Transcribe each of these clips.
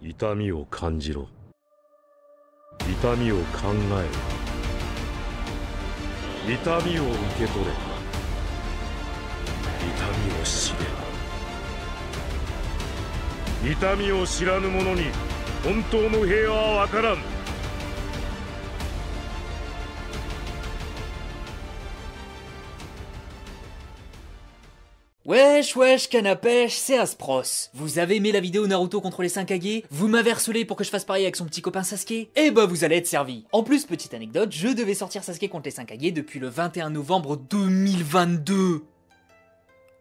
痛みを感じろ。痛みを考えろ。痛みを受け取れ。痛みを知れ。痛みを知らぬ者に本当の平和はわからん。Wesh, canne à pêche, c'est Aspros. Vous avez aimé la vidéo Naruto contre les 5 Kage? Vous m'avez harcelé pour que je fasse pareil avec son petit copain Sasuke? Eh bah vous allez être servi. En plus, petite anecdote, je devais sortir Sasuke contre les 5 Kage depuis le 21 novembre 2022.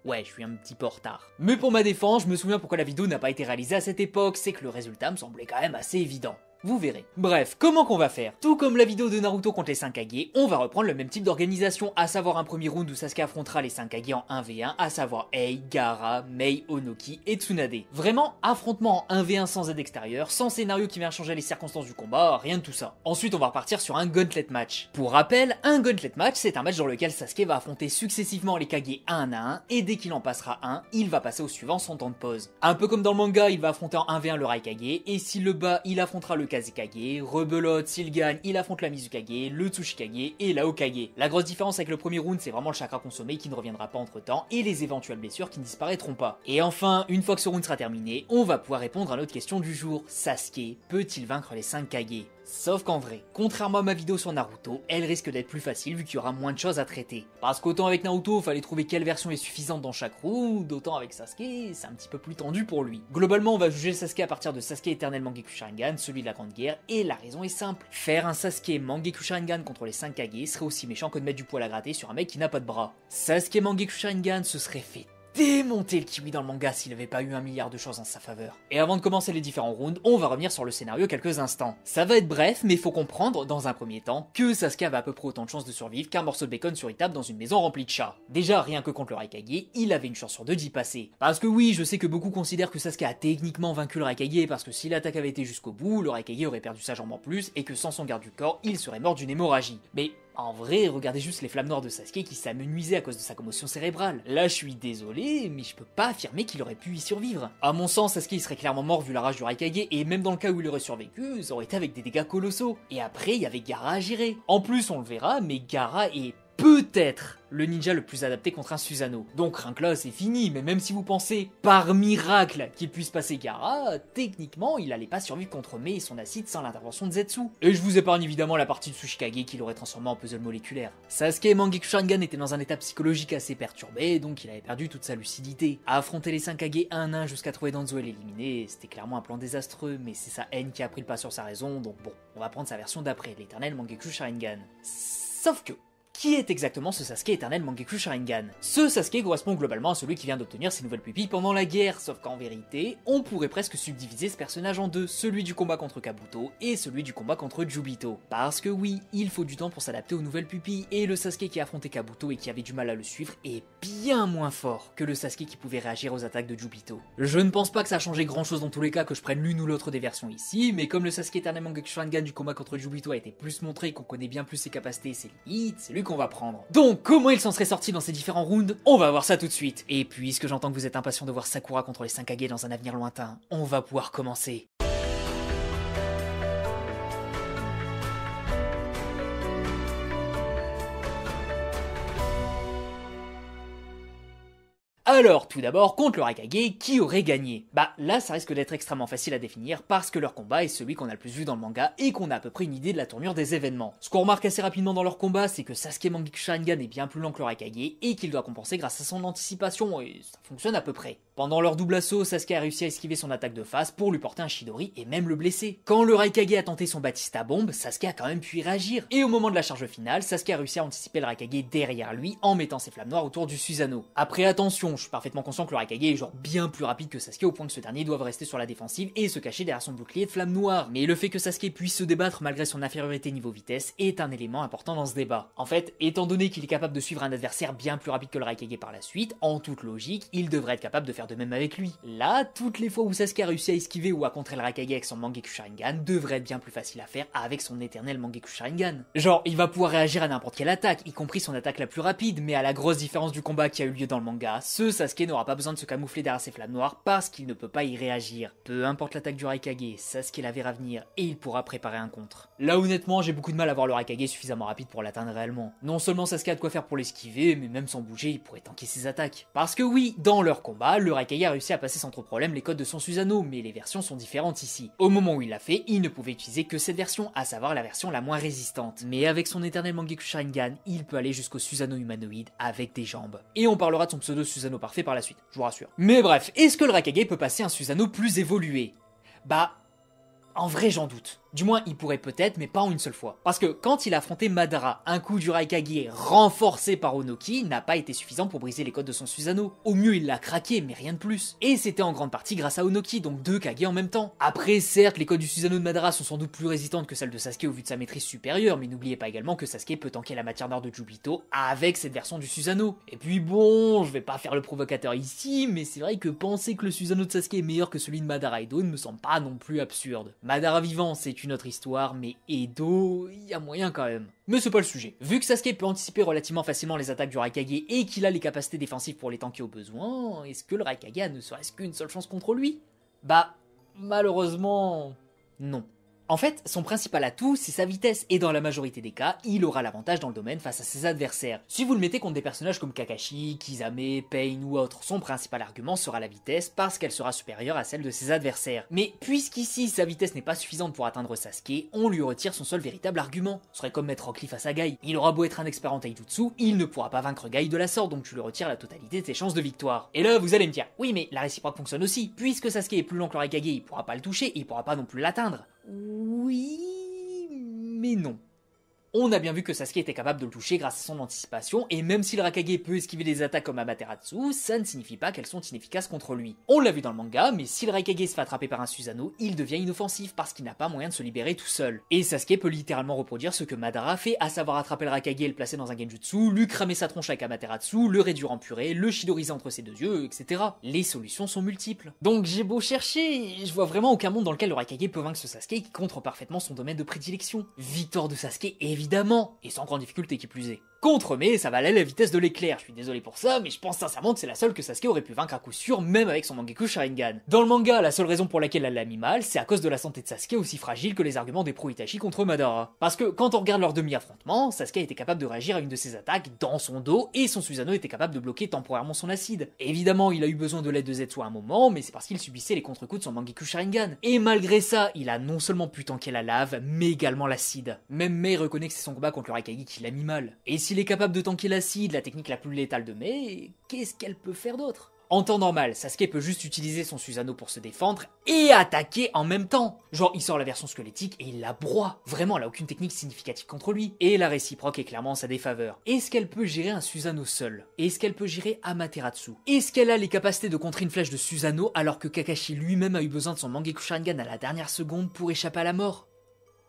Ouais, je suis un petit peu en retard. Mais pour ma défense, je me souviens pourquoi la vidéo n'a pas été réalisée à cette époque, c'est que le résultat me semblait quand même assez évident. Vous verrez. Bref, comment qu'on va faire? Tout comme la vidéo de Naruto contre les 5 Kage, on va reprendre le même type d'organisation, à savoir un premier round où Sasuke affrontera les 5 Kage en 1v1, à savoir Ei, Gaara, Mei, Onoki et Tsunade. Vraiment, affrontement en 1v1 sans aide extérieure, sans scénario qui vient changer les circonstances du combat, rien de tout ça. Ensuite, on va repartir sur un gauntlet match. Pour rappel, un gauntlet match, c'est un match dans lequel Sasuke va affronter successivement les Kage un à un, et dès qu'il en passera un, il va passer au suivant sans temps de pause. Un peu comme dans le manga, il va affronter en 1v1 le Raikage, et s'il le bat, il affrontera le Kazekage, rebelote, s'il gagne, il affronte la Mizukage, le Tsuchikage et la Hokage. La grosse différence avec le premier round, c'est vraiment le chakra consommé qui ne reviendra pas entre temps, et les éventuelles blessures qui ne disparaîtront pas. Et enfin, une fois que ce round sera terminé, on va pouvoir répondre à notre question du jour. Sasuke peut-il vaincre les 5 Kage? Sauf qu'en vrai, contrairement à ma vidéo sur Naruto, elle risque d'être plus facile vu qu'il y aura moins de choses à traiter. Parce qu'autant avec Naruto, fallait trouver quelle version est suffisante dans chaque round, autant avec Sasuke, c'est un petit peu plus tendu pour lui. Globalement, on va juger Sasuke à partir de Sasuke éternel Mangekyou Sharingan, celui de la Grande Guerre, et la raison est simple. Faire un Sasuke Mangekyou Sharingan contre les 5 Kage serait aussi méchant que de mettre du poil à gratter sur un mec qui n'a pas de bras. Sasuke Mangekyou Sharingan se serait fait démonter le kiwi dans le manga s'il avait pas eu 1 milliard de choses en sa faveur. Et avant de commencer les différents rounds, on va revenir sur le scénario quelques instants. Ça va être bref, mais faut comprendre, dans un premier temps, que Sasuke avait à peu près autant de chances de survivre qu'un morceau de bacon sur une table dans une maison remplie de chats. Déjà, rien que contre le Raikage, il avait une chance sur 2 d'y passer. Parce que oui, je sais que beaucoup considèrent que Sasuke a techniquement vaincu le Raikage parce que si l'attaque avait été jusqu'au bout, le Raikage aurait perdu sa jambe en plus et que sans son garde du corps, il serait mort d'une hémorragie. Mais en vrai, regardez juste les flammes noires de Sasuke qui s'amenuisaient à cause de sa commotion cérébrale. Là, je suis désolé, mais je peux pas affirmer qu'il aurait pu y survivre. À mon sens, Sasuke il serait clairement mort vu la rage du Raikage, et même dans le cas où il aurait survécu, ça aurait été avec des dégâts colossaux. Et après, il y avait Gaara à gérer. En plus, on le verra, mais Gaara est peut-être le ninja le plus adapté contre un Susanoo. Donc rien que là c'est fini, mais même si vous pensez par miracle qu'il puisse passer Gaara, techniquement il allait pas survivre contre Mei et son acide sans l'intervention de Zetsu. Et je vous épargne évidemment la partie de Tsuchikage qu'il aurait transformé en puzzle moléculaire. Sasuke Mangekyou Sharingan était dans un état psychologique assez perturbé, donc il avait perdu toute sa lucidité. À affronter les 5 Kage un à un jusqu'à trouver Danzo et l'éliminer, c'était clairement un plan désastreux, mais c'est sa haine qui a pris le pas sur sa raison, donc bon, on va prendre sa version d'après, l'éternel Mangekyou Sharingan. Sauf que qui est exactement ce Sasuke éternel Mangekyou Sharingan? Ce Sasuke correspond globalement à celui qui vient d'obtenir ses nouvelles pupilles pendant la guerre, sauf qu'en vérité, on pourrait presque subdiviser ce personnage en deux, celui du combat contre Kabuto et celui du combat contre Jubito. Parce que oui, il faut du temps pour s'adapter aux nouvelles pupilles, et le Sasuke qui a affronté Kabuto et qui avait du mal à le suivre est bien moins fort que le Sasuke qui pouvait réagir aux attaques de Jubito. Je ne pense pas que ça a changé grand chose dans tous les cas que je prenne l'une ou l'autre des versions ici, mais comme le Sasuke éternel Mangekyou Sharingan du combat contre Jubito a été plus montré, qu'on connaît bien plus ses capacités et ses limites, c'est lui qu'on va prendre. Donc, comment il s'en serait sorti dans ces différents rounds? On va voir ça tout de suite. Et puisque j'entends que vous êtes impatient de voir Sakura contre les 5 Kage dans un avenir lointain, on va pouvoir commencer. Alors, tout d'abord, contre le Raikage, qui aurait gagné? Bah là, ça risque d'être extrêmement facile à définir parce que leur combat est celui qu'on a le plus vu dans le manga et qu'on a à peu près une idée de la tournure des événements. Ce qu'on remarque assez rapidement dans leur combat, c'est que Sasuke Mangekyou Sharingan est bien plus lent que le Raikage et qu'il doit compenser grâce à son anticipation, et ça fonctionne à peu près. Pendant leur double assaut, Sasuke a réussi à esquiver son attaque de face pour lui porter un Chidori et même le blesser. Quand le Raikage a tenté son Batista Bombe, Sasuke a quand même pu y réagir. Et au moment de la charge finale, Sasuke a réussi à anticiper le Raikage derrière lui en mettant ses flammes noires autour du Susanoo. Après attention, je suis parfaitement conscient que le Raikage est genre bien plus rapide que Sasuke au point que ce dernier doive rester sur la défensive et se cacher derrière son bouclier de flammes noires. Mais le fait que Sasuke puisse se débattre malgré son infériorité niveau vitesse est un élément important dans ce débat. En fait, étant donné qu'il est capable de suivre un adversaire bien plus rapide que le Raikage par la suite, en toute logique, il devrait être capable de faire de même avec lui. Là, toutes les fois où Sasuke a réussi à esquiver ou à contrer le Raikage avec son Mangekyou Sharingan devrait être bien plus facile à faire avec son éternel Mangekyou Sharingan. Genre, il va pouvoir réagir à n'importe quelle attaque, y compris son attaque la plus rapide, mais à la grosse différence du combat qui a eu lieu dans le manga, ce Sasuke n'aura pas besoin de se camoufler derrière ses flammes noires parce qu'il ne peut pas y réagir. Peu importe l'attaque du Raikage, Sasuke la verra venir et il pourra préparer un contre. Là honnêtement, j'ai beaucoup de mal à voir le Raikage suffisamment rapide pour l'atteindre réellement. Non seulement Sasuke a de quoi faire pour l'esquiver, mais même sans bouger, il pourrait tanker ses attaques. Parce que oui, dans leur combat, le Raikage a réussi à passer sans trop problème les codes de son Susanoo, mais les versions sont différentes ici. Au moment où il l'a fait, il ne pouvait utiliser que cette version, à savoir la version la moins résistante. Mais avec son éternel Mangekyou Sharingan, il peut aller jusqu'au Susanoo humanoïde avec des jambes. Et on parlera de son pseudo Susanoo parfait par la suite, je vous rassure. Mais bref, est-ce que le Raikage peut passer un Susanoo plus évolué? Bah, en vrai j'en doute. Du moins, il pourrait peut-être, mais pas en une seule fois. Parce que quand il a affronté Madara, un coup du Raikage renforcé par Onoki n'a pas été suffisant pour briser les codes de son Susanoo. Au mieux, il l'a craqué, mais rien de plus. Et c'était en grande partie grâce à Onoki, donc 2 Kage en même temps. Après, certes, les codes du Susanoo de Madara sont sans doute plus résistantes que celles de Sasuke au vu de sa maîtrise supérieure, mais n'oubliez pas également que Sasuke peut tanker la matière noire de Jubito avec cette version du Susanoo. Et puis bon, je vais pas faire le provocateur ici, mais c'est vrai que penser que le Susanoo de Sasuke est meilleur que celui de Madara Edo ne me semble pas non plus absurde. Madara vivant, c'est une autre histoire, mais Edo, il y a moyen quand même. Mais c'est pas le sujet. Vu que Sasuke peut anticiper relativement facilement les attaques du Raikage et qu'il a les capacités défensives pour les tanker au besoin, est-ce que le Raikage a ne serait-ce qu'une seule chance contre lui? Bah, malheureusement, non. En fait, son principal atout, c'est sa vitesse, et dans la majorité des cas, il aura l'avantage dans le domaine face à ses adversaires. Si vous le mettez contre des personnages comme Kakashi, Kisame, Pain ou autres, son principal argument sera la vitesse parce qu'elle sera supérieure à celle de ses adversaires. Mais puisqu'ici sa vitesse n'est pas suffisante pour atteindre Sasuke, on lui retire son seul véritable argument. Ce serait comme mettre Rock Lee face à Guy. Il aura beau être un expert en taijutsu, il ne pourra pas vaincre Guy de la sorte, donc tu lui retires la totalité de ses chances de victoire. Et là, vous allez me dire, oui mais la réciproque fonctionne aussi, puisque Sasuke est plus lent que le Raikage, il pourra pas le toucher, il pourra pas non plus l'atteindre. Oui, mais non. On a bien vu que Sasuke était capable de le toucher grâce à son anticipation, et même si le Raikage peut esquiver des attaques comme Amaterasu, ça ne signifie pas qu'elles sont inefficaces contre lui. On l'a vu dans le manga, mais si le Raikage se fait attraper par un Susanoo, il devient inoffensif parce qu'il n'a pas moyen de se libérer tout seul. Et Sasuke peut littéralement reproduire ce que Madara fait, à savoir attraper le Raikage et le placer dans un genjutsu, lui cramer sa tronche avec Amaterasu, le réduire en purée, le shidoriser entre ses deux yeux, etc. Les solutions sont multiples. Donc j'ai beau chercher, je vois vraiment aucun monde dans lequel le Raikage peut vaincre ce Sasuke qui contre parfaitement son domaine de prédilection. Victoire de Sasuke, évidemment, et sans grande difficulté qui plus est. Contre, mais ça valait la vitesse de l'éclair, je suis désolé pour ça, mais je pense sincèrement que c'est la seule que Sasuke aurait pu vaincre à coup sûr, même avec son Mangekyou Sharingan. Dans le manga, la seule raison pour laquelle elle l'a mis mal, c'est à cause de la santé de Sasuke aussi fragile que les arguments des pro-Itachi contre Madara. Parce que quand on regarde leur demi-affrontement, Sasuke était capable de réagir à une de ses attaques dans son dos, et son Susanoo était capable de bloquer temporairement son acide. Évidemment, il a eu besoin de l'aide de Zetsu à un moment, mais c'est parce qu'il subissait les contre-coups de son Mangekyou Sharingan. Et malgré ça, il a non seulement pu tanker la lave, mais également l'acide. Même Mei reconnaît que c'est son combat contre le Raikage qui l'a mis mal. Et s'il est capable de tanker l'acide, la technique la plus létale de Mei, qu'est-ce qu'elle peut faire d'autre? En temps normal, Sasuke peut juste utiliser son Susanoo pour se défendre et attaquer en même temps. Genre, il sort la version squelettique et il la broie. Vraiment, elle a aucune technique significative contre lui. Et la réciproque est clairement en sa défaveur. Est-ce qu'elle peut gérer un Susanoo seul? Est-ce qu'elle peut gérer Amaterasu? Est-ce qu'elle a les capacités de contrer une flèche de Susanoo alors que Kakashi lui-même a eu besoin de son Mangekyou Sharingan à la dernière seconde pour échapper à la mort?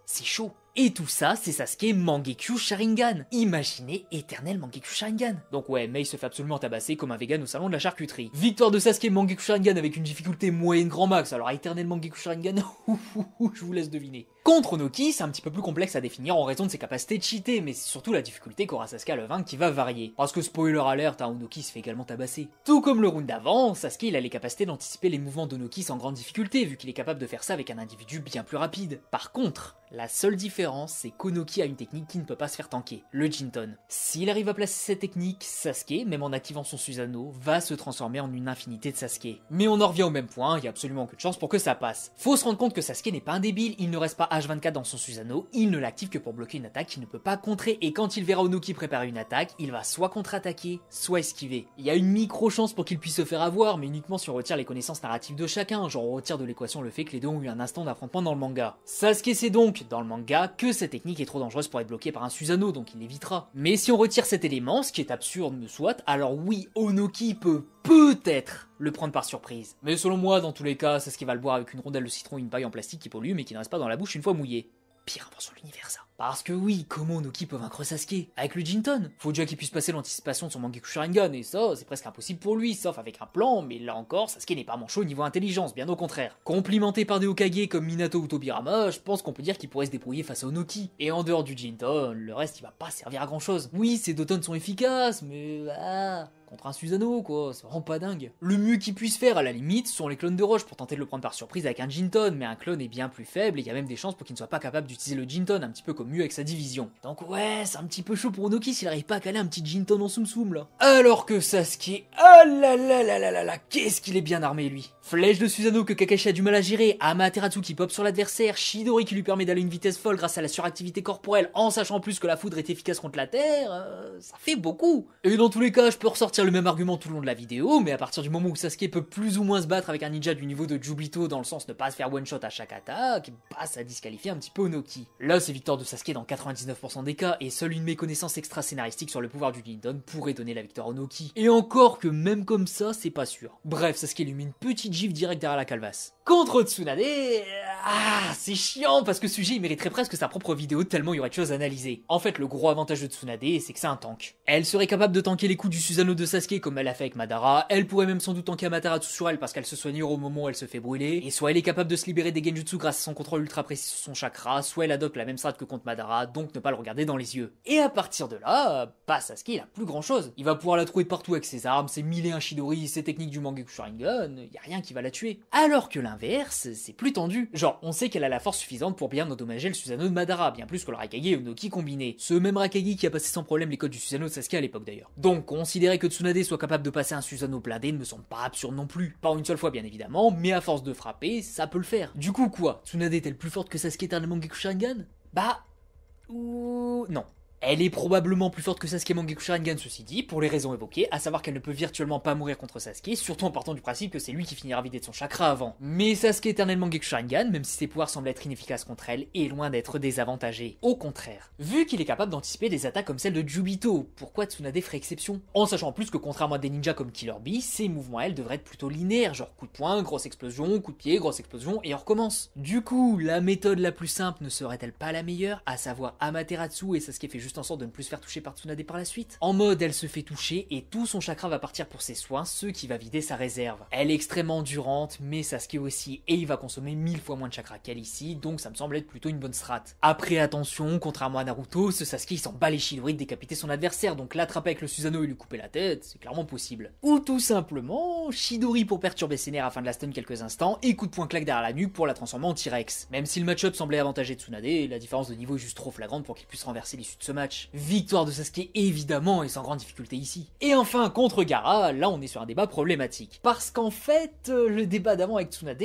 C'est chaud. Et tout ça, c'est Sasuke Mangekyou Sharingan. Imaginez éternel Mangekyou Sharingan. Donc ouais, Mei se fait absolument tabasser comme un vegan au salon de la charcuterie. Victoire de Sasuke Mangekyou Sharingan avec une difficulté moyenne grand max, alors éternel Mangekyou Sharingan, je vous laisse deviner. Contre Onoki, c'est un petit peu plus complexe à définir en raison de ses capacités cheatées, mais c'est surtout la difficulté qu'aura Sasuke à le vaincre qui va varier. Parce que spoiler alert, Onoki se fait également tabasser. Tout comme le round d'avant, Sasuke il a les capacités d'anticiper les mouvements d'Onoki sans grande difficulté, vu qu'il est capable de faire ça avec un individu bien plus rapide. Par contre, la seule différence, c'est qu'Onoki a une technique qui ne peut pas se faire tanker, le Jinton. S'il arrive à placer cette technique, Sasuke, même en activant son Susanoo, va se transformer en une infinité de Sasuke. Mais on en revient au même point, il y a absolument aucune chance pour que ça passe. Faut se rendre compte que Sasuke n'est pas un débile, il ne reste pas H24 dans son Susanoo, il ne l'active que pour bloquer une attaque qu'il ne peut pas contrer, et quand il verra Onoki préparer une attaque, il va soit contre-attaquer, soit esquiver. Il y a une micro-chance pour qu'il puisse se faire avoir, mais uniquement si on retire les connaissances narratives de chacun, genre on retire de l'équation le fait que les deux ont eu un instant d'affrontement dans le manga. Sasuke sait donc, dans le manga, que cette technique est trop dangereuse pour être bloquée par un Susanoo, donc il l'évitera. Mais si on retire cet élément, ce qui est absurde me soit, alors oui, Onoki peut peut-être le prendre par surprise. Mais selon moi, dans tous les cas, Sasuke va le boire avec une rondelle de citron et une paille en plastique qui pollue mais qui ne reste pas dans la bouche une fois mouillée. Pire invention de l'univers ça. Parce que oui, comment Onoki peut vaincre Sasuke? Avec le Jinton. Faut déjà qu'il puisse passer l'anticipation de son Mangekyou Sharingan, et ça, c'est presque impossible pour lui, sauf avec un plan, mais là encore, Sasuke n'est pas manchot au niveau intelligence, bien au contraire. Complimenté par des Hokage comme Minato ou Tobirama, je pense qu'on peut dire qu'il pourrait se débrouiller face à Onoki. Et en dehors du Jinton, le reste il va pas servir à grand chose. Oui, ses Doton sont efficaces, mais contre un Susanoo quoi, c'est vraiment pas dingue. Le mieux qu'il puisse faire à la limite sont les clones de roche pour tenter de le prendre par surprise avec un Jinton, mais un clone est bien plus faible et il y a même des chances pour qu'il ne soit pas capable d'utiliser le Jinton, un petit peu comme Mew avec sa division. Donc ouais, c'est un petit peu chaud pour Onoki s'il arrive pas à caler un petit Jinton en Tsum Tsum là. Alors que Sasuke, oh là là là là là là, qu'est-ce qu'il est bien armé lui. Flèche de Susanoo que Kakashi a du mal à gérer, Amaterasu qui pop sur l'adversaire, Chidori qui lui permet d'aller à une vitesse folle grâce à la suractivité corporelle en sachant plus que la foudre est efficace contre la terre, ça fait beaucoup. Et dans tous les cas, je peux ressortir le même argument tout le long de la vidéo, mais à partir du moment où Sasuke peut plus ou moins se battre avec un ninja du niveau de Jubito dans le sens ne pas se faire one shot à chaque attaque, bah ça disqualifie un petit peu Onoki. Là c'est victoire de Sasuke dans 99% des cas et seule une méconnaissance extra scénaristique sur le pouvoir du Jinton pourrait donner la victoire à Onoki. Et encore que même comme ça, c'est pas sûr. Bref, Sasuke lui met une petite gifle direct derrière la calvasse. Contre Tsunade, c'est chiant parce que ce sujet il mériterait presque sa propre vidéo tellement il y aurait de choses à analyser. En fait, le gros avantage de Tsunade, c'est que c'est un tank. Elle serait capable de tanker les coups du Susanoo de Sasuke comme elle a fait avec Madara, elle pourrait même sans doute tanker Amaterasu sur elle parce qu'elle se soignera au moment où elle se fait brûler, et soit elle est capable de se libérer des genjutsu grâce à son contrôle ultra précis sur son chakra, soit elle adopte la même strat que contre Madara, donc ne pas le regarder dans les yeux. Et à partir de là, Sasuke il a plus grand chose. Il va pouvoir la trouver partout avec ses armes, ses 1001 Chidori, ses techniques du Mangekyou Sharingan, y a rien qui va la tuer. Alors que l'inverse, c'est plus tendu. Genre, on sait qu'elle a la force suffisante pour bien endommager le Susanoo de Madara, bien plus que le Raikage et Onoki combiné. Ce même Raikage qui a passé sans problème les codes du Susanoo de Sasuke à l'époque d'ailleurs. Donc, considérer que Tsunade soit capable de passer un Susanoo blindé ne me semble pas absurde non plus. Pas une seule fois bien évidemment, mais à force de frapper, ça peut le faire. Du coup quoi, Tsunade est-elle plus forte que Sasuke éternellement Mangekyou Sharingan? Non. Elle est probablement plus forte que Sasuke Mangekyou Sharingan ceci dit, pour les raisons évoquées, à savoir qu'elle ne peut virtuellement pas mourir contre Sasuke, surtout en partant du principe que c'est lui qui finira vidé de son chakra avant. Mais Sasuke éternel Mangekyou Sharingan, même si ses pouvoirs semblent être inefficaces contre elle, est loin d'être désavantagé. Au contraire. Vu qu'il est capable d'anticiper des attaques comme celle de Jubito, pourquoi Tsunade ferait exception? En sachant en plus que contrairement à des ninjas comme Killer Bee, ses mouvements à elle devraient être plutôt linéaires, genre coup de poing, grosse explosion, coup de pied, grosse explosion, et on recommence. Du coup, la méthode la plus simple ne serait-elle pas la meilleure, à savoir Amaterasu et Sasuke fait juste en sorte de ne plus se faire toucher par Tsunade par la suite. En mode, elle se fait toucher et tout son chakra va partir pour ses soins, ce qui va vider sa réserve. Elle est extrêmement endurante, mais Sasuke aussi, et il va consommer 1000 fois moins de chakra qu'elle ici, donc ça me semble être plutôt une bonne strat. Après attention, contrairement à Naruto, ce Sasuke il s'en bat les Chidori de décapiter son adversaire, donc l'attraper avec le Susanoo et lui couper la tête, c'est clairement possible. Ou tout simplement, Chidori pour perturber ses nerfs afin de la stun quelques instants, et coup de poing claque derrière la nuque pour la transformer en T-Rex. Même si le match-up semblait avantager Tsunade, la différence de niveau est juste trop flagrante pour qu'il puisse renverser l'issue de ce match. Victoire de Sasuke évidemment et sans grande difficulté ici. Et enfin contre Gaara, là on est sur un débat problématique. Parce qu'en fait, le débat d'avant avec Tsunade,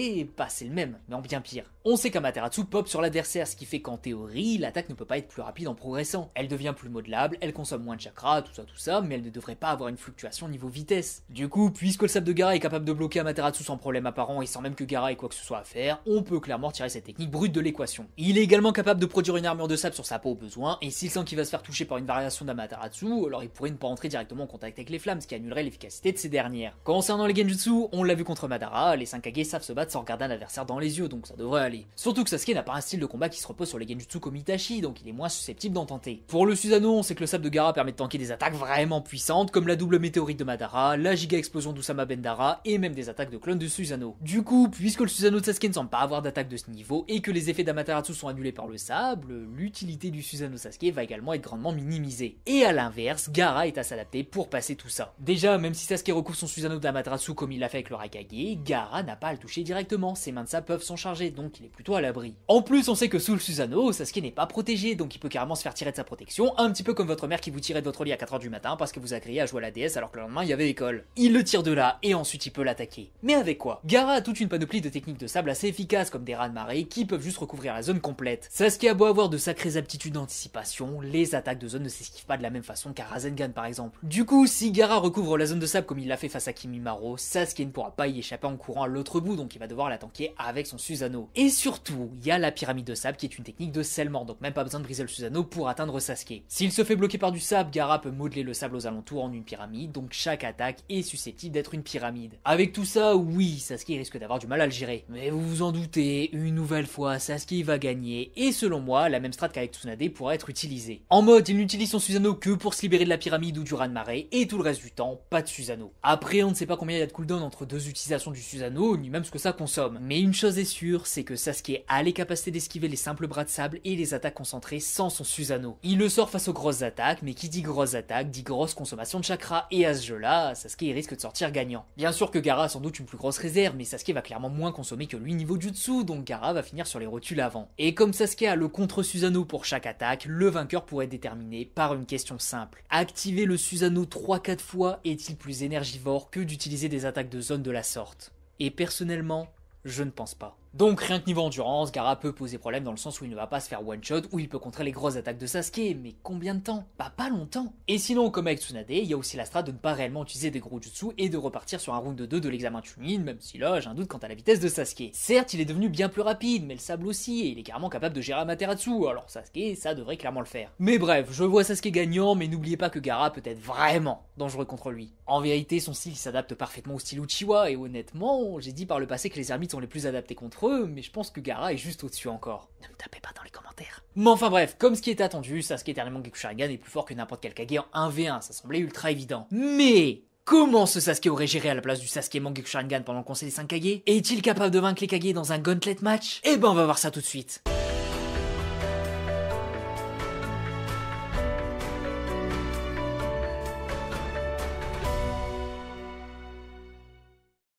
c'est le même, mais en bien pire. On sait qu'Amaterasu pop sur l'adversaire, ce qui fait qu'en théorie, l'attaque ne peut pas être plus rapide en progressant. Elle devient plus modelable, elle consomme moins de chakra, tout ça, mais elle ne devrait pas avoir une fluctuation niveau vitesse. Du coup, puisque le sable de Gaara est capable de bloquer Amaterasu sans problème apparent et sans même que Gaara ait quoi que ce soit à faire, on peut clairement retirer cette technique brute de l'équation. Il est également capable de produire une armure de sable sur sa peau au besoin, et s'il sent qu'il va se faire toucher par une variation d'Amaterasu, alors il pourrait ne pas entrer directement en contact avec les flammes, ce qui annulerait l'efficacité de ces dernières. Concernant les genjutsu, on l'a vu contre Madara, les 5 Kage savent se battre sans regarder un adversaire dans les yeux, donc ça devrait aller. Surtout que Sasuke n'a pas un style de combat qui se repose sur les genjutsu comme Itachi, donc il est moins susceptible d'en tenter. Pour le Susanoo, on sait que le sable de Gaara permet de tanker des attaques vraiment puissantes, comme la double météorite de Madara, la giga explosion d'Usama Bendara, et même des attaques de clones de Susanoo. Du coup, puisque le Susanoo de Sasuke ne semble pas avoir d'attaque de ce niveau, et que les effets d'Amaterasu sont annulés par le sable, l'utilité du Susanoo Sasuke va également être grandement minimisée. Et à l'inverse, Gaara est à s'adapter pour passer tout ça. Déjà, même si Sasuke recouvre son Susanoo d'Amaterasu comme il l'a fait avec le Raikage, Gaara n'a pas à le toucher directement, ses mains de sable peuvent s'en charger, donc il est plutôt à l'abri. En plus, on sait que sous le Susanoo, Sasuke n'est pas protégé, donc il peut carrément se faire tirer de sa protection, un petit peu comme votre mère qui vous tirait de votre lit à 4h du matin parce que vous a crié à jouer à la DS alors que le lendemain il y avait école. Il le tire de là, et ensuite il peut l'attaquer. Mais avec quoi? Gaara a toute une panoplie de techniques de sable assez efficaces comme des rats de marée qui peuvent juste recouvrir la zone complète. Sasuke a beau avoir de sacrées aptitudes d'anticipation, les attaques de zone ne s'esquivent pas de la même façon qu'un Rasengan par exemple. Du coup, si Gaara recouvre la zone de sable comme il l'a fait face à Kimimaro, Sasuke ne pourra pas y échapper en courant à l'autre bout, donc il va devoir la tanker avec son Susanoo. Et surtout, il y a la pyramide de sable qui est une technique de scellement, donc même pas besoin de briser le Susanoo pour atteindre Sasuke. S'il se fait bloquer par du sable, Gaara peut modeler le sable aux alentours en une pyramide, donc chaque attaque est susceptible d'être une pyramide. Avec tout ça, oui, Sasuke risque d'avoir du mal à le gérer. Mais vous vous en doutez, une nouvelle fois, Sasuke va gagner, et selon moi, la même strat qu'avec Tsunade pourra être utilisée. En mode, il n'utilise son Susanoo que pour se libérer de la pyramide ou du raz-de-marée, et tout le reste du temps, pas de Susanoo. Après, on ne sait pas combien il y a de cooldown entre deux utilisations du Susanoo, ni même ce que ça consomme. Mais une chose est sûre, c'est que Sasuke a les capacités d'esquiver les simples bras de sable et les attaques concentrées sans son Susanoo. Il le sort face aux grosses attaques, mais qui dit grosses attaques dit grosse consommation de chakra, et à ce jeu-là, Sasuke il risque de sortir gagnant. Bien sûr que Gaara a sans doute une plus grosse réserve, mais Sasuke va clairement moins consommer que lui niveau jutsu, donc Gaara va finir sur les rotules avant. Et comme Sasuke a le contre Susanoo pour chaque attaque, le vainqueur pourrait être déterminé par une question simple. Activer le Susanoo 3-4 fois est-il plus énergivore que d'utiliser des attaques de zone de la sorte? Et personnellement, je ne pense pas. Donc rien que niveau endurance, Gaara peut poser problème dans le sens où il ne va pas se faire one shot, où il peut contrer les grosses attaques de Sasuke, mais combien de temps? Bah pas longtemps. Et sinon, comme avec Tsunade, il y a aussi la strat de ne pas réellement utiliser des gros jutsu et de repartir sur un round de 2 de l'examen Chunin, même si là j'ai un doute quant à la vitesse de Sasuke. Certes, il est devenu bien plus rapide, mais le sable aussi, et il est carrément capable de gérer Amaterasu, alors Sasuke, ça devrait clairement le faire. Mais bref, je vois Sasuke gagnant, mais n'oubliez pas que Gaara peut être vraiment dangereux contre lui. En vérité, son style s'adapte parfaitement au style Uchiwa, et honnêtement, j'ai dit par le passé que les ermites sont les plus adaptés contre eux, mais je pense que Gaara est juste au-dessus encore. Ne me tapez pas dans les commentaires. Mais enfin bref, comme ce qui était attendu, Sasuke Eternal Mangekyou Sharingan est plus fort que n'importe quel Kage en 1v1, ça semblait ultra évident. Mais comment ce Sasuke aurait géré à la place du Sasuke Mangekyou Sharingan pendant le conseil des 5 Kage? Est-il capable de vaincre les Kage dans un gauntlet match? Eh ben on va voir ça tout de suite.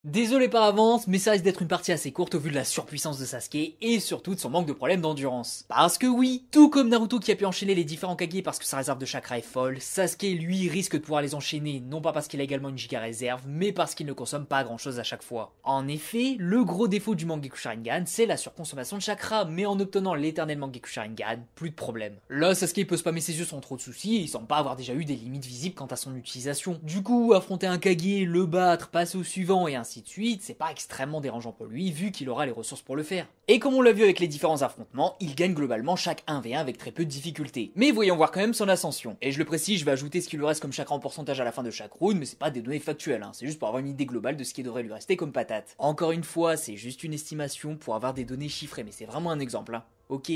Désolé par avance, mais ça risque d'être une partie assez courte au vu de la surpuissance de Sasuke et surtout de son manque de problème d'endurance. Parce que oui, tout comme Naruto qui a pu enchaîner les différents Kage parce que sa réserve de chakra est folle, Sasuke lui risque de pouvoir les enchaîner non pas parce qu'il a également une giga réserve, mais parce qu'il ne consomme pas grand chose à chaque fois. En effet, le gros défaut du Mangekyou Sharingan, c'est la surconsommation de chakra, mais en obtenant l'éternel Mangekyou Sharingan, plus de problème. Là, Sasuke peut spammer ses yeux sans trop de soucis et il semble pas avoir déjà eu des limites visibles quant à son utilisation. Du coup, affronter un Kage, le battre, passer au suivant et ainsi de suite, c'est pas extrêmement dérangeant pour lui vu qu'il aura les ressources pour le faire. Et comme on l'a vu avec les différents affrontements, il gagne globalement chaque 1v1 avec très peu de difficulté. Mais voyons voir quand même son ascension. Et je le précise, je vais ajouter ce qu'il lui reste comme chakra en pourcentage à la fin de chaque round, mais c'est pas des données factuelles, c'est juste pour avoir une idée globale de ce qui devrait lui rester comme patate. Encore une fois, c'est juste une estimation pour avoir des données chiffrées, mais c'est vraiment un exemple, ok?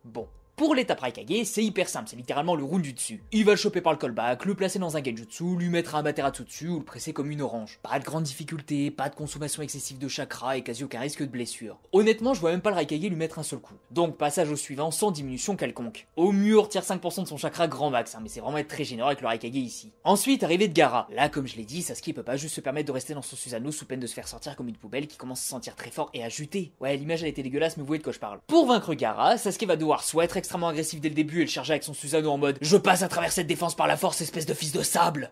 Bon. Pour l'étape Raikage, c'est hyper simple, c'est littéralement le round du dessus. Il va le choper par le callback, le placer dans un genjutsu, lui mettre un Amaterasu dessus ou le presser comme une orange. Pas de grande difficulté, pas de consommation excessive de chakra et quasi aucun risque de blessure. Honnêtement, je vois même pas le Raikage lui mettre un seul coup. Donc passage au suivant sans diminution quelconque. Au mieux, on retire 5% de son chakra grand max, mais c'est vraiment être très généreux avec le Raikage ici. Ensuite, arrivée de Gaara. Là, comme je l'ai dit, Sasuke peut pas juste se permettre de rester dans son Susanoo sous peine de se faire sortir comme une poubelle qui commence à se sentir très fort et à juter. Ouais, l'image elle était dégueulasse, mais vous voyez de quoi je parle. Pour vaincre Gaara, Sasuke va devoir soit être extrêmement agressif dès le début et le charger avec son Susanoo en mode « Je passe à travers cette défense par la force, espèce de fils de sable !»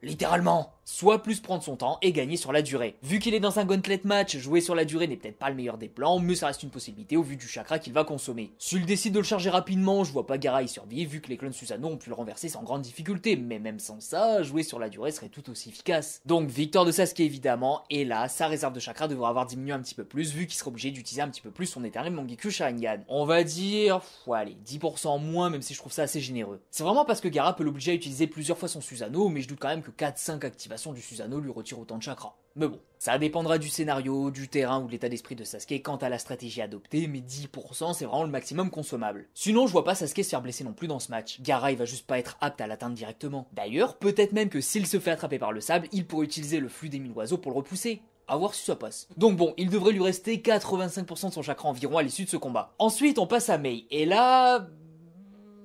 Littéralement. Soit plus prendre son temps et gagner sur la durée. Vu qu'il est dans un gauntlet match, jouer sur la durée n'est peut-être pas le meilleur des plans, mais ça reste une possibilité au vu du chakra qu'il va consommer. S'il décide de le charger rapidement, je vois pas Gaara y survivre vu que les clones Susanoo ont pu le renverser sans grande difficulté, mais même sans ça, jouer sur la durée serait tout aussi efficace. Donc victoire de Sasuke évidemment, et là, sa réserve de chakra devrait avoir diminué un petit peu plus vu qu'il sera obligé d'utiliser un petit peu plus son éternel Mangekyou Sharingan. On va dire, allez, 10% moins même si je trouve ça assez généreux. C'est vraiment parce que Gaara peut l'obliger à utiliser plusieurs fois son Susanoo, mais je doute quand même que 4-5 activations du Susanoo lui retire autant de chakra. Mais bon, ça dépendra du scénario, du terrain ou de l'état d'esprit de Sasuke quant à la stratégie adoptée, mais 10% c'est vraiment le maximum consommable. Sinon je vois pas Sasuke se faire blesser non plus dans ce match. Gaara il va juste pas être apte à l'atteindre directement. D'ailleurs, peut-être même que s'il se fait attraper par le sable, il pourrait utiliser le flux des 1000 oiseaux pour le repousser. A voir si ça passe. Donc bon, il devrait lui rester 85% de son chakra environ à l'issue de ce combat. Ensuite on passe à Mei, et là...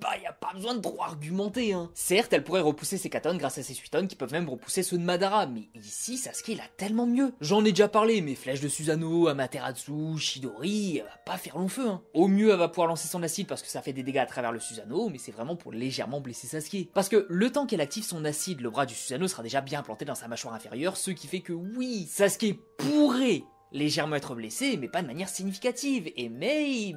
bah y a pas besoin de trop argumenter Certes, elle pourrait repousser ses Katon grâce à ses Suiton qui peuvent même repousser ceux de Madara, mais ici Sasuke il a tellement mieux. J'en ai déjà parlé, mais flèches de Susanoo, Amaterasu, Chidori, elle va pas faire long feu Au mieux elle va pouvoir lancer son acide parce que ça fait des dégâts à travers le Susanoo, mais c'est vraiment pour légèrement blesser Sasuke. Parce que le temps qu'elle active son acide, le bras du Susanoo sera déjà bien implanté dans sa mâchoire inférieure, ce qui fait que oui, Sasuke pourrait légèrement être blessé, mais pas de manière significative, et Mei,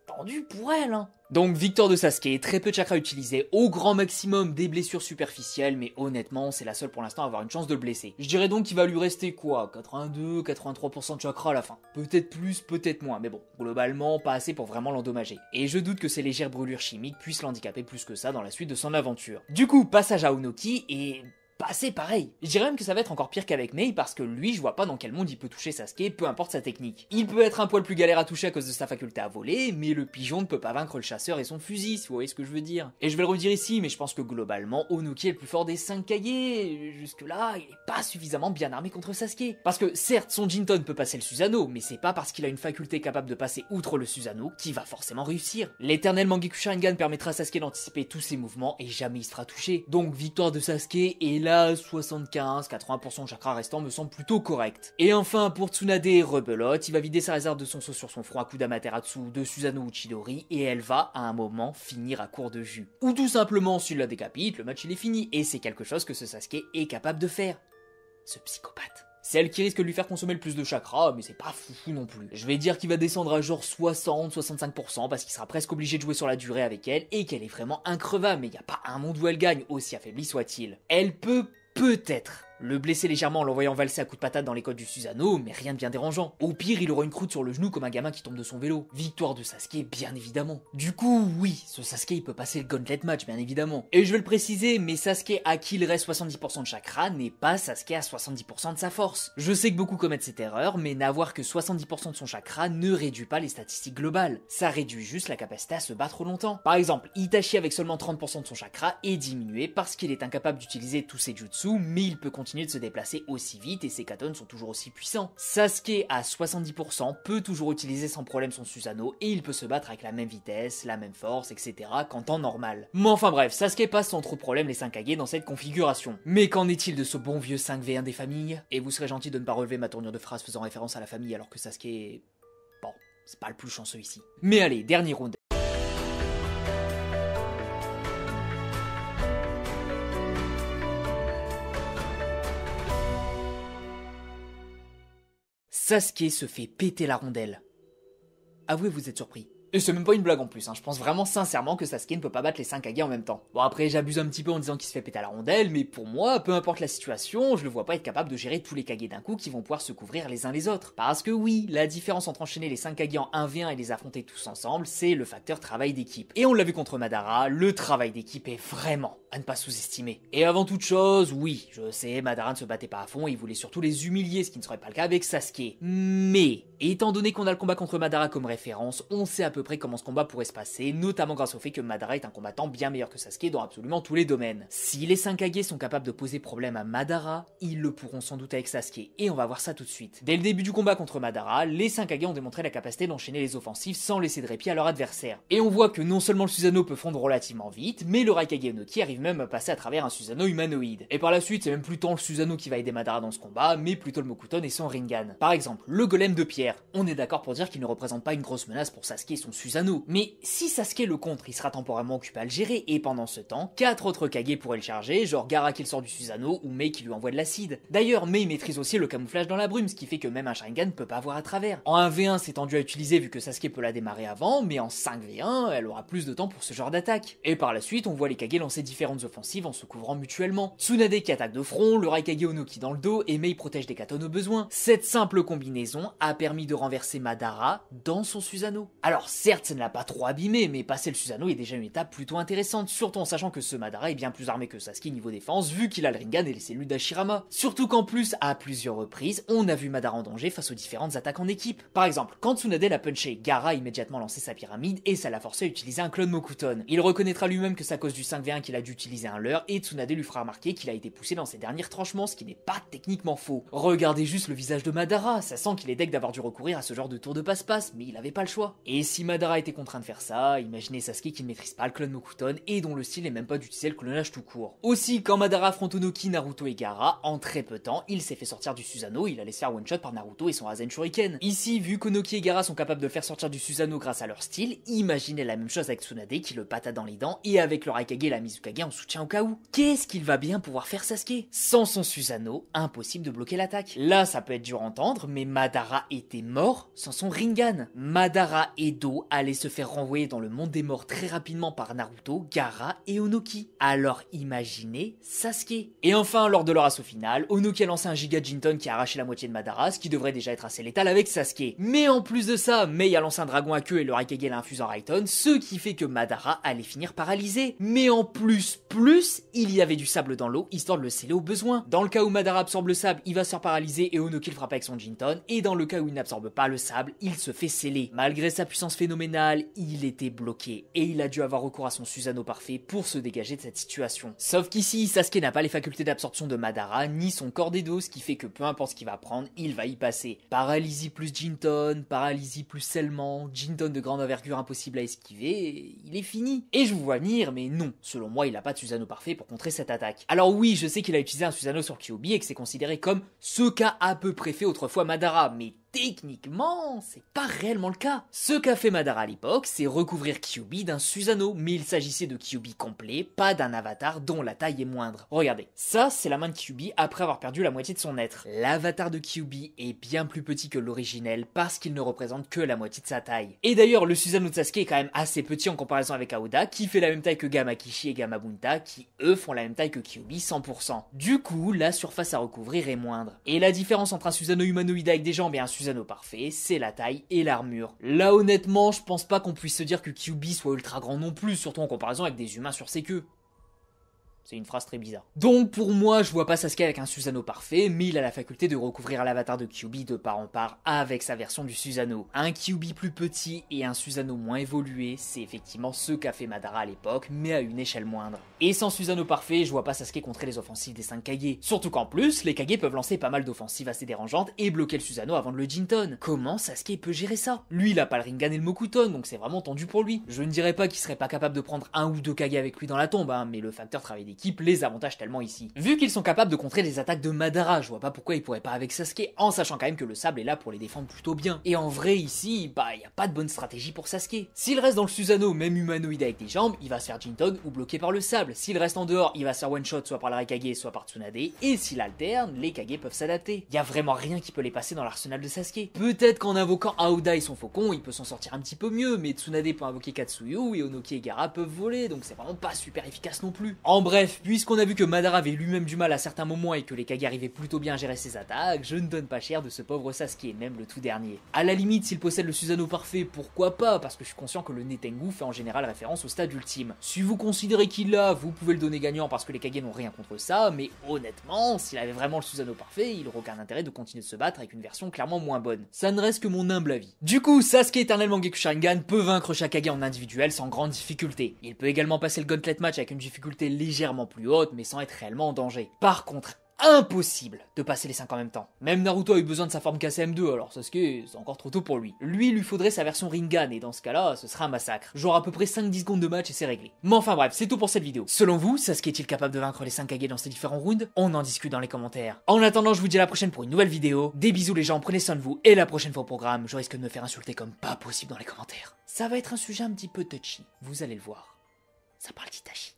tendu pour elle Donc victoire de Sasuke, très peu de chakra utilisé, au grand maximum des blessures superficielles, mais honnêtement c'est la seule pour l'instant à avoir une chance de le blesser. Je dirais donc qu'il va lui rester quoi, 82-83% de chakra à la fin. Peut-être plus, peut-être moins, mais bon, globalement pas assez pour vraiment l'endommager. Et je doute que ces légères brûlures chimiques puissent l'handicaper plus que ça dans la suite de son aventure. Du coup, passage à Onoki, et... bah c'est pareil. Je dirais même que ça va être encore pire qu'avec Mei parce que lui, je vois pas dans quel monde il peut toucher Sasuke, peu importe sa technique. Il peut être un poil plus galère à toucher à cause de sa faculté à voler, mais le pigeon ne peut pas vaincre le chasseur et son fusil, si vous voyez ce que je veux dire. Et je vais le redire ici, mais je pense que globalement, Onoki est le plus fort des 5 Kage. Jusque là, il est pas suffisamment bien armé contre Sasuke. Parce que certes, son Jinton peut passer le Susanoo, mais c'est pas parce qu'il a une faculté capable de passer outre le Susanoo qu'il va forcément réussir. L'éternel Mangekyou Sharingan permettra à Sasuke d'anticiper tous ses mouvements et jamais il se fera toucher. Donc victoire de Sasuke, et là, 75-80% de chakra restant me semble plutôt correct. Et enfin, pour Tsunade, rebelote, il va vider sa réserve de son saut sur son front à coup d'Amaterasu de Susanoo Uchidori, et elle va, à un moment, finir à court de jus. Ou tout simplement, s'il la décapite, le match il est fini, et c'est quelque chose que ce Sasuke est capable de faire. Ce psychopathe. C'est elle qui risque de lui faire consommer le plus de chakra, mais c'est pas foufou non plus. Je vais dire qu'il va descendre à genre 60-65% parce qu'il sera presque obligé de jouer sur la durée avec elle et qu'elle est vraiment increvable, mais y a pas un monde où elle gagne, aussi affaiblie soit-il. Elle peut peut-être le blesser légèrement en l'envoyant valser à coups de patate dans les côtes du Susanoo, mais rien de bien dérangeant. Au pire, il aura une croûte sur le genou comme un gamin qui tombe de son vélo. Victoire de Sasuke, bien évidemment. Du coup, oui, ce Sasuke il peut passer le gauntlet match, bien évidemment. Et je vais le préciser, mais Sasuke à qui il reste 70% de chakra n'est pas Sasuke à 70% de sa force. Je sais que beaucoup commettent cette erreur, mais n'avoir que 70% de son chakra ne réduit pas les statistiques globales. Ça réduit juste la capacité à se battre longtemps. Par exemple, Itachi avec seulement 30% de son chakra est diminué parce qu'il est incapable d'utiliser tous ses jutsu, mais il peut continuer de se déplacer aussi vite et ses katones sont toujours aussi puissants. Sasuke à 70% peut toujours utiliser sans problème son Susanoo et il peut se battre avec la même vitesse, la même force, etc. qu'en temps normal. Mais enfin bref, Sasuke passe sans trop problème les 5 Kage dans cette configuration. Mais qu'en est-il de ce bon vieux 5v1 des familles? Et vous serez gentil de ne pas relever ma tournure de phrase faisant référence à la famille alors que Sasuke est... bon, c'est pas le plus chanceux ici. Mais allez, dernier round. Sasuke se fait péter la rondelle. Avouez, vous êtes surpris. Et c'est même pas une blague en plus, je pense vraiment sincèrement que Sasuke ne peut pas battre les 5 Kage en même temps. Bon après j'abuse un petit peu en disant qu'il se fait péter à la rondelle, mais pour moi, peu importe la situation, je le vois pas être capable de gérer tous les Kage d'un coup qui vont pouvoir se couvrir les uns les autres. Parce que oui, la différence entre enchaîner les 5 Kage en 1v1 et les affronter tous ensemble, c'est le facteur travail d'équipe. Et on l'a vu contre Madara, le travail d'équipe est vraiment à ne pas sous-estimer. Et avant toute chose, oui, je sais, Madara ne se battait pas à fond et il voulait surtout les humilier, ce qui ne serait pas le cas avec Sasuke. Mais, étant donné qu'on a le combat contre Madara comme référence, on sait à peu près comment ce combat pourrait se passer, notamment grâce au fait que Madara est un combattant bien meilleur que Sasuke dans absolument tous les domaines. Si les 5 Kage sont capables de poser problème à Madara, ils le pourront sans doute avec Sasuke, et on va voir ça tout de suite. Dès le début du combat contre Madara, les 5 Kage ont démontré la capacité d'enchaîner les offensives sans laisser de répit à leur adversaire. Et on voit que non seulement le Susanoo peut fondre relativement vite, mais le Raikage Onoki arrive même à passer à travers un Susanoo humanoïde. Et par la suite, c'est même plus tant le Susanoo qui va aider Madara dans ce combat, mais plutôt le Mokuton et son Rinnegan. Par exemple, le golem de pierre. On est d'accord pour dire qu'il ne représente pas une grosse menace pour Sasuke et son Susanoo. Mais si Sasuke le contre, il sera temporairement occupé à le gérer, et pendant ce temps, 4 autres Kage pourraient le charger, genre Gaara qui le sort du Susanoo, ou Mei qui lui envoie de l'acide. D'ailleurs, Mei maîtrise aussi le camouflage dans la brume, ce qui fait que même un Sharingan ne peut pas voir à travers. En 1v1, c'est tendu à utiliser vu que Sasuke peut la démarrer avant, mais en 5v1, elle aura plus de temps pour ce genre d'attaque. Et par la suite, on voit les Kage lancer différentes offensives en se couvrant mutuellement. Tsunade qui attaque de front, le Raikage Onoki dans le dos, et Mei protège des katones au besoin. Cette simple combinaison a permis de renverser Madara dans son Susanoo. Alors certes, ça ne l'a pas trop abîmé, mais passer le Susanoo est déjà une étape plutôt intéressante, surtout en sachant que ce Madara est bien plus armé que Sasuke niveau défense, vu qu'il a le Rinnegan et les cellules d'Hashirama. Surtout qu'en plus, à plusieurs reprises, on a vu Madara en danger face aux différentes attaques en équipe. Par exemple, quand Tsunade l'a punché, Gaara a immédiatement lancé sa pyramide et ça l'a forcé à utiliser un clone Mokuton. Il reconnaîtra lui-même que c'est à cause du 5v1 qu'il a dû utiliser un leurre, et Tsunade lui fera remarquer qu'il a été poussé dans ses derniers tranchements, ce qui n'est pas techniquement faux. Regardez juste le visage de Madara, ça sent qu'il est deg d'avoir dû recourir à ce genre de tour de passe-passe, mais il avait pas le choix. Et si Madara était contraint de faire ça, imaginez Sasuke qui ne maîtrise pas le clone Mokuton et dont le style n'est même pas d'utiliser le clonage tout court. Aussi, quand Madara affronte Onoki, Naruto et Gaara, en très peu de temps, il s'est fait sortir du Susanoo, il allait se faire one-shot par Naruto et son Rasen Shuriken. Ici, vu qu'Onoki et Gaara sont capables de le faire sortir du Susanoo grâce à leur style, imaginez la même chose avec Tsunade qui le patate dans les dents et avec le Raikage et la Mizukage en soutien au cas où. Qu'est-ce qu'il va bien pouvoir faire Sasuke? Sans son Susanoo, impossible de bloquer l'attaque. Là, ça peut être dur à entendre, mais Madara est était mort sans son Rinnegan. Madara et Do allaient se faire renvoyer dans le monde des morts très rapidement par Naruto, Gaara et Onoki. Alors imaginez Sasuke. Et enfin, lors de leur assaut final, Onoki a lancé un Giga Jinton qui a arraché la moitié de Madara, ce qui devrait déjà être assez létal avec Sasuke. Mais en plus de ça, Mei a lancé un dragon à queue et le Raikage l'a infusé en Raiton, ce qui fait que Madara allait finir paralysé. Mais en plus, il y avait du sable dans l'eau, histoire de le sceller au besoin. Dans le cas où Madara absorbe le sable, il va se faire paralyser et Onoki le frappe avec son Jinton, et dans le cas où il n'absorbe pas le sable, il se fait sceller. Malgré sa puissance phénoménale, il était bloqué, et il a dû avoir recours à son Susanoo parfait pour se dégager de cette situation. Sauf qu'ici, Sasuke n'a pas les facultés d'absorption de Madara, ni son corps d'Edo, ce qui fait que peu importe ce qu'il va prendre, il va y passer. Paralysie plus Jinton, paralysie plus scellement, Jinton de grande envergure impossible à esquiver, il est fini. Et je vous vois venir, mais non, selon moi, il n'a pas de Susanoo parfait pour contrer cette attaque. Alors oui, je sais qu'il a utilisé un Susanoo sur Kyuubi et que c'est considéré comme ce qu'a à peu près fait autrefois Madara, mais techniquement, c'est pas réellement le cas. Ce qu'a fait Madara à l'époque, c'est recouvrir Kyuubi d'un Susanoo, mais il s'agissait de Kyuubi complet, pas d'un avatar dont la taille est moindre. Regardez, ça c'est la main de Kyuubi après avoir perdu la moitié de son être. L'avatar de Kyuubi est bien plus petit que l'originel parce qu'il ne représente que la moitié de sa taille. Et d'ailleurs, le Susanoo de Sasuke est quand même assez petit en comparaison avec Aoda, qui fait la même taille que Gamakishi et Gamabunta, qui eux font la même taille que Kyuubi 100%. Du coup, la surface à recouvrir est moindre. Et la différence entre un Susanoo humanoïde avec des jambes et un Susanoo parfait, c'est la taille et l'armure. Là honnêtement, je pense pas qu'on puisse se dire que Kyuubi soit ultra grand non plus, surtout en comparaison avec des humains sur ses queues. C'est une phrase très bizarre. Donc pour moi, je vois pas Sasuke avec un Susanoo parfait, mais il a la faculté de recouvrir l'avatar de Kyuubi de part en part avec sa version du Susanoo. Un Kyuubi plus petit et un Susanoo moins évolué, c'est effectivement ce qu'a fait Madara à l'époque, mais à une échelle moindre. Et sans Susanoo parfait, je vois pas Sasuke contrer les offensives des 5 Kage. Surtout qu'en plus, les Kage peuvent lancer pas mal d'offensives assez dérangeantes et bloquer le Susanoo avant de le Jinton. Comment Sasuke peut gérer ça? Lui, il a pas le Rinnegan et le Mokuton, donc c'est vraiment tendu pour lui. Je ne dirais pas qu'il serait pas capable de prendre un ou deux Kage avec lui dans la tombe, mais le facteur travail d'équipe les avantage tellement ici. Vu qu'ils sont capables de contrer les attaques de Madara, je vois pas pourquoi ils pourraient pas avec Sasuke, en sachant quand même que le sable est là pour les défendre plutôt bien. Et en vrai ici, y a pas de bonne stratégie pour Sasuke. S'il reste dans le Susanoo, même humanoïde avec des jambes, il va se faire Jinton ou bloqué par le sable. S'il reste en dehors, il va se faire one shot soit par le Raikage, soit par Tsunade, et s'il alterne, les Kage peuvent s'adapter. Y a vraiment rien qui peut les passer dans l'arsenal de Sasuke. Peut-être qu'en invoquant Aoda et son faucon, il peut s'en sortir un petit peu mieux, mais Tsunade peut invoquer Katsuyu et Onoki et Gaara peuvent voler, donc c'est vraiment pas super efficace non plus. En bref, puisqu'on a vu que Madara avait lui-même du mal à certains moments et que les Kage arrivaient plutôt bien à gérer ses attaques, je ne donne pas cher de ce pauvre Sasuke, même le tout dernier. À la limite, s'il possède le Susanoo parfait, pourquoi pas, parce que je suis conscient que le Netengu fait en général référence au stade ultime. Si vous considérez qu'il l'a, vous pouvez le donner gagnant parce que les Kage n'ont rien contre ça, mais honnêtement, s'il avait vraiment le Susanoo parfait, il aurait aucun intérêt de continuer de se battre avec une version clairement moins bonne. Ça ne reste que mon humble avis. Du coup, Sasuke éternel Mangekyou Sharingan peut vaincre chaque Kage en individuel sans grande difficulté. Il peut également passer le Gauntlet Match avec une difficulté légèrement plus haute, mais sans être réellement en danger. Par contre, impossible de passer les 5 en même temps. Même Naruto a eu besoin de sa forme KCM2, alors Sasuke, c'est encore trop tôt pour lui. Lui, il lui faudrait sa version Rinnegan, et dans ce cas-là, ce serait un massacre. Genre à peu près 5-10 secondes de match et c'est réglé. Mais enfin bref, c'est tout pour cette vidéo. Selon vous, Sasuke est-il capable de vaincre les 5 Kage dans ces différents rounds? On en discute dans les commentaires. En attendant, je vous dis à la prochaine pour une nouvelle vidéo. Des bisous les gens, prenez soin de vous, et la prochaine fois au programme, je risque de me faire insulter comme pas possible dans les commentaires. Ça va être un sujet un petit peu touchy, vous allez le voir. Ça parle d'Itachi.